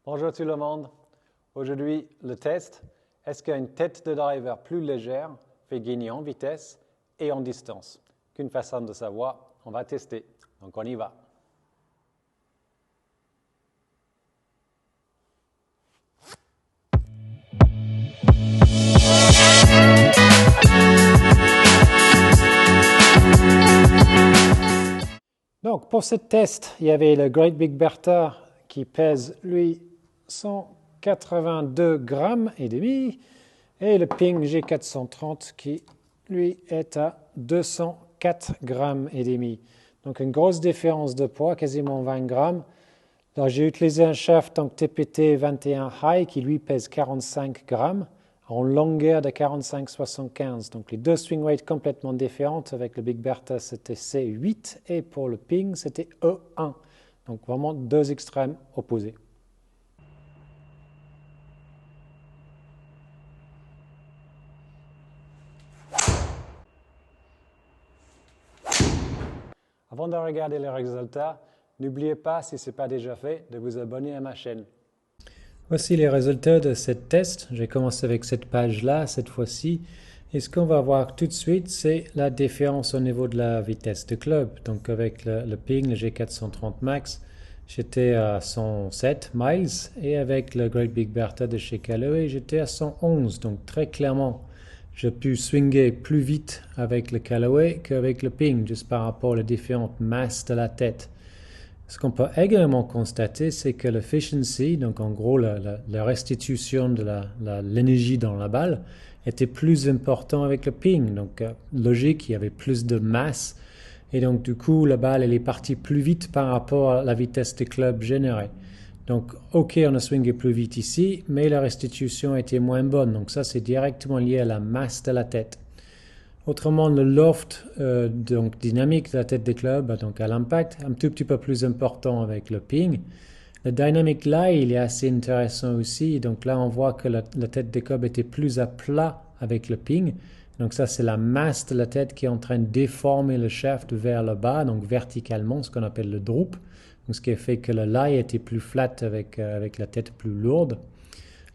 Bonjour tout le monde. Aujourd'hui, le test. Est-ce qu'une tête de driver plus légère fait gagner en vitesse et en distance? Qu'une façon de savoir, on va tester. Donc on y va. Donc pour ce test, il y avait le Great Big Bertha qui pèse, lui, 182 grammes et demi, et le Ping G430 qui, lui, est à 204 grammes et demi. Donc une grosse différence de poids, quasiment 20 grammes. Là, j'ai utilisé un shaft donc TPT 21 High qui, lui, pèse 45 grammes en longueur de 45-75. Donc les deux swing weights complètement différentes. Avec le Big Bertha, c'était C8 et pour le Ping, c'était E1. Donc vraiment deux extrêmes opposés. Avant de regarder les résultats, n'oubliez pas, si ce n'est pas déjà fait, de vous abonner à ma chaîne. Voici les résultats de ce test. J'ai commencé avec cette page-là, cette fois-ci. Et ce qu'on va voir tout de suite, c'est la différence au niveau de la vitesse de club. Donc avec le Ping, le G430 Max, j'étais à 107 miles. Et avec le Great Big Bertha de chez Callaway, j'étais à 111. Donc très clairement, j'ai pu swinger plus vite avec le Callaway qu'avec le Ping, juste par rapport aux différentes masses de la tête. Ce qu'on peut également constater, c'est que l'efficiency, donc en gros la restitution de l'énergie dans la balle, était plus important avec le Ping. Donc logique, il y avait plus de masse et donc du coup la balle elle est partie plus vite par rapport à la vitesse de club générée. Donc ok, on a swingé plus vite ici, mais la restitution était moins bonne. Donc ça c'est directement lié à la masse de la tête. Autrement, le loft donc dynamique de la tête des clubs, donc à l'impact, un tout petit peu plus important avec le Ping. Le dynamic là, il est assez intéressant aussi. Donc là, on voit que la tête des clubs était plus à plat avec le Ping. Donc ça, c'est la masse de la tête qui est en train de déformer le shaft vers le bas, donc verticalement, ce qu'on appelle le droop. Donc, ce qui a fait que le lie était plus flat avec la tête plus lourde.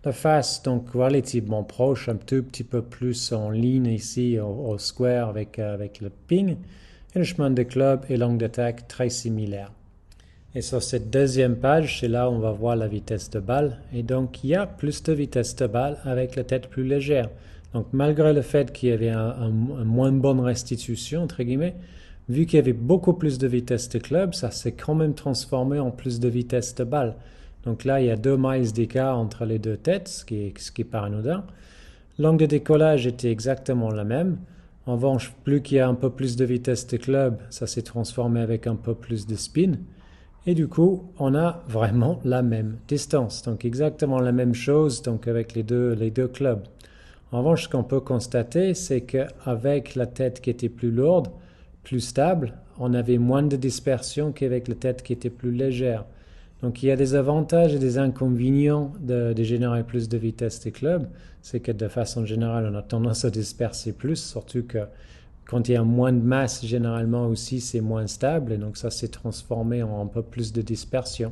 La face, donc relativement proche, un tout petit peu plus en ligne ici au square avec le Ping. Et le chemin de club et l'angle d'attaque très similaire. Et sur cette deuxième page, c'est là où on va voir la vitesse de balle. Et donc, il y a plus de vitesse de balle avec la tête plus légère. Donc, malgré le fait qu'il y avait un moins bonne restitution, entre guillemets, vu qu'il y avait beaucoup plus de vitesse de club, ça s'est quand même transformé en plus de vitesse de balle. Donc là, il y a 2 miles d'écart entre les deux têtes, ce qui est pas anodin. L'angle de décollage était exactement la même. En revanche, plus qu'il y a un peu plus de vitesse de club, ça s'est transformé avec un peu plus de spin. Et du coup, on a vraiment la même distance. Donc exactement la même chose donc avec les deux clubs. En revanche, ce qu'on peut constater, c'est qu'avec la tête qui était plus lourde, plus stable, on avait moins de dispersion qu'avec la tête qui était plus légère. Donc il y a des avantages et des inconvénients de générer plus de vitesse des clubs. C'est que de façon générale, on a tendance à disperser plus, surtout que quand il y a moins de masse, généralement aussi, c'est moins stable. Et donc ça s'est transformé en un peu plus de dispersion.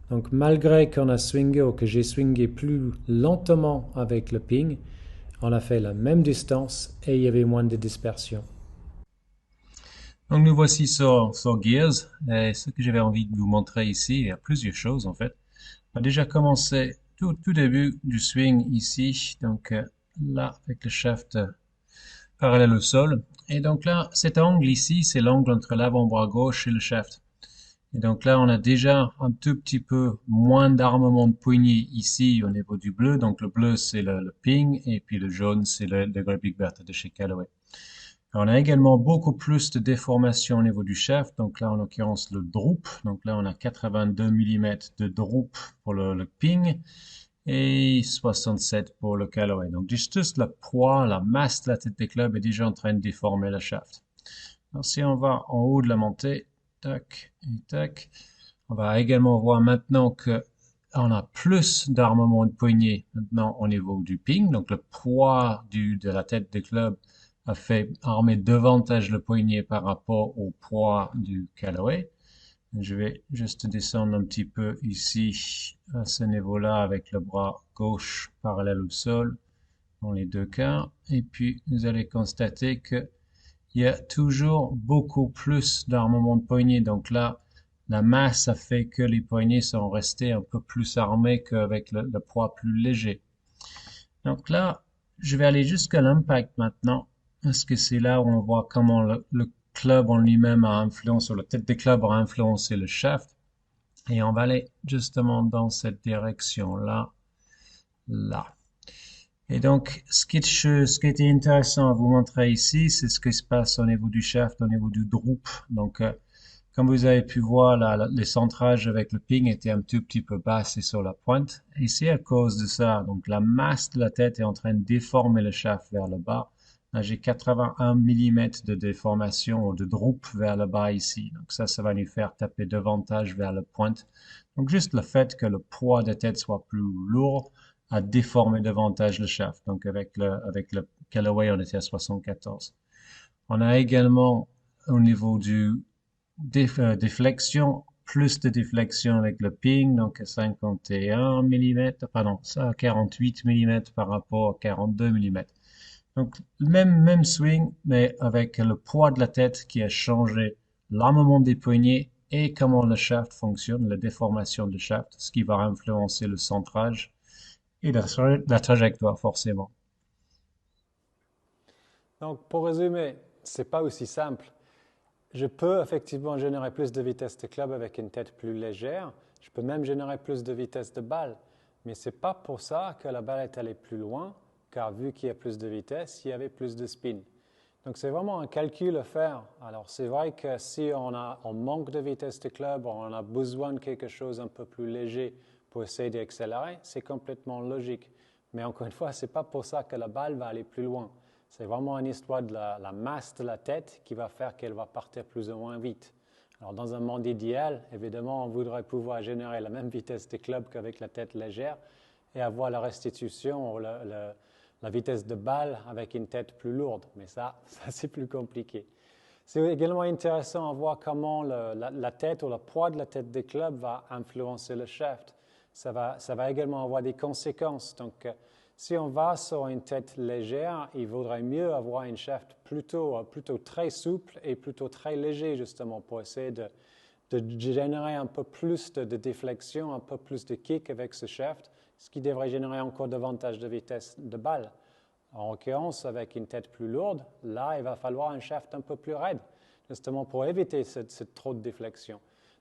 Donc malgré qu'on a swingé ou que j'ai swingé plus lentement avec le Ping, on a fait la même distance et il y avait moins de dispersion. Donc nous voici sur Gears. Et ce que j'avais envie de vous montrer ici, il y a plusieurs choses en fait. On va déjà commencer tout début du swing ici. Donc là, avec le shaft parallèle au sol. Et donc là, cet angle ici, c'est l'angle entre l'avant-bras gauche et le shaft. Et donc là, on a déjà un tout petit peu moins d'armement de poignée ici au niveau du bleu. Donc le bleu, c'est le Ping, et puis le jaune, c'est le Great Big Bertha de chez Callaway. Alors, on a également beaucoup plus de déformation au niveau du shaft. Donc là, en l'occurrence, le droop. Donc là, on a 82 mm de droop pour le Ping et 67 pour le Callaway. Donc juste le poids, la masse de la tête des clubs est déjà en train de déformer le shaft. Alors si on va en haut de la montée, tac et tac, on va également voir maintenant que on a plus d'armement de poignée maintenant au niveau du Ping. Donc le poids de la tête des clubs a fait armer davantage le poignet par rapport au poids du Callaway. Je vais juste descendre un petit peu ici, à ce niveau-là, avec le bras gauche parallèle au sol, dans les deux cas. Et puis, vous allez constater que il y a toujours beaucoup plus d'armement de poignets. Donc là, la masse a fait que les poignets sont restés un peu plus armés qu'avec le poids plus léger. Donc là, je vais aller jusqu'à l'impact maintenant, parce que c'est là où on voit comment le club en lui-même a influencé, ou la tête des clubs a influencé le shaft. Et on va aller justement dans cette direction-là, là. Et donc, ce qui était intéressant à vous montrer ici, c'est ce qui se passe au niveau du shaft, au niveau du droop. Donc, comme vous avez pu voir, là, les centrages avec le ping étaient un tout petit peu basses sur la pointe. Et c'est à cause de ça. Donc, la masse de la tête est en train de déformer le shaft vers le bas. Là, j'ai 81 mm de déformation ou de droop vers le bas ici. Donc, ça va nous faire taper davantage vers la pointe. Donc, juste le fait que le poids de tête soit plus lourd a déformé davantage le shaft. Donc, avec le Callaway, on était à 74. On a également, au niveau du déflexion, plus de déflexion avec le ping, donc 51 mm, pardon, ça 48 mm par rapport à 42 mm. Donc, même swing, mais avec le poids de la tête qui a changé l'armement des poignets et comment le shaft fonctionne, la déformation du shaft, ce qui va influencer le centrage et la trajectoire forcément. Donc, pour résumer, c'est pas aussi simple. Je peux effectivement générer plus de vitesse de club avec une tête plus légère. Je peux même générer plus de vitesse de balle. Mais ce n'est pas pour ça que la balle est allée plus loin, car vu qu'il y a plus de vitesse, il y avait plus de spin. Donc c'est vraiment un calcul à faire. Alors c'est vrai que si on manque de vitesse de club, on a besoin de quelque chose un peu plus léger pour essayer d'accélérer, c'est complètement logique. Mais encore une fois, ce n'est pas pour ça que la balle va aller plus loin. C'est vraiment une histoire de la masse de la tête qui va faire qu'elle va partir plus ou moins vite. Alors dans un monde idéal, évidemment, on voudrait pouvoir générer la même vitesse de club qu'avec la tête légère et avoir la restitution ou la vitesse de balle avec une tête plus lourde. Mais ça c'est plus compliqué. C'est également intéressant à voir comment la tête ou le poids de la tête des clubs va influencer le shaft. Ça va également avoir des conséquences. Donc, si on va sur une tête légère, il vaudrait mieux avoir une shaft plutôt très souple et plutôt très léger, justement, pour essayer de générer un peu plus de déflexion, un peu plus de kick avec ce shaft, ce qui devrait générer encore davantage de vitesse de balle. En l'occurrence, avec une tête plus lourde, là, il va falloir un shaft un peu plus raide, justement pour éviter cette trop de déflexion.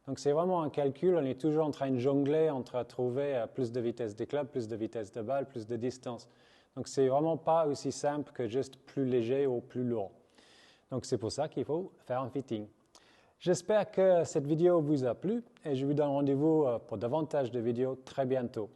Donc, c'est vraiment un calcul. On est toujours en train de jongler entre trouver plus de vitesse des clubs, plus de vitesse de balle, plus de distance. Donc, c'est vraiment pas aussi simple que juste plus léger ou plus lourd. Donc, c'est pour ça qu'il faut faire un fitting. J'espère que cette vidéo vous a plu et je vous donne rendez-vous pour davantage de vidéos très bientôt.